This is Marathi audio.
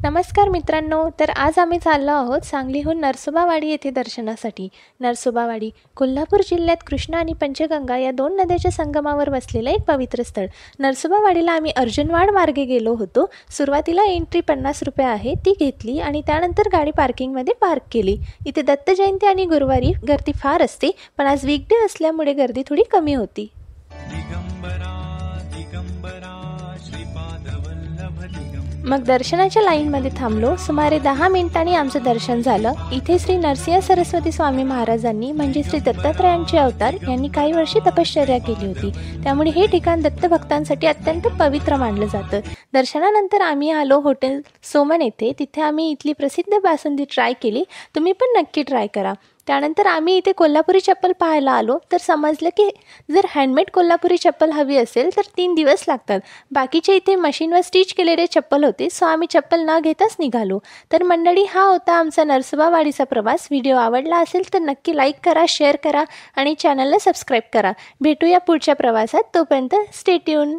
नमस्कार मित्रांनो, तर आज आम्ही चाललो आहोत सांगलीहून नरसोबावाडी येथे दर्शनासाठी। नरसोबावाडी कोल्हापूर जिल्ह्यात कृष्णा आणि पंचगंगा या दोन नद्याच्या संगमावर वसलेले एक पवित्र स्थळ। नरसोबावाडीला आम्ही अर्जुनवाड मार्गे गेलो होतो। सुरुवातीला एंट्री 50 रुपये आहे, ती घेतली आणि त्यानंतर गाडी पार्किंगमध्ये पार्क केली। इथे दत्त जयंती आणि गुरुवारी गर्दी फार असते, पण आज वीकडे असल्यामुळे गर्दी थोडी कमी होती। मग दर्शनाच्या लाईनमध्ये थांबलो। सुमारे 10 मिनिटांनी आमचं दर्शन झालं। इथे श्री नरसिंह सरस्वती स्वामी महाराजांनी म्हणजे श्री दत्तात्रयांचे अवतार यांनी काही वर्षे तपश्चर्या केली होती, त्यामुळे हे ठिकाण दत्तभक्तांसाठी अत्यंत पवित्र मानलं जातं। दर्शनानंतर आम्ही आलो हॉटेल सोमन येथे। तिथे आम्ही इथली प्रसिद्ध बासुंदी ट्राय केली, तुम्ही पण नक्की ट्राय करा। त्यानंतर आम्ही इथे कोल्हापुरी चप्पल पाहायला आलो, तर समजलं की जर हँडमेड कोल्हापुरी चप्पल हवी असेल तर 3 दिवस लागतात। बाकीचे इथे मशीनवर स्टिच केलेले चप्पल होते, सो आम्ही चप्पल न घेताच निघालो। तर मंडळी, हा होता आमचा नरसोबावाडीचा प्रवास। व्हिडिओ आवडला असेल तर नक्की लाईक करा, शेअर करा आणि चॅनलला सबस्क्राईब करा। भेटूया पुढच्या प्रवासात, तोपर्यंत स्टे ट्यून।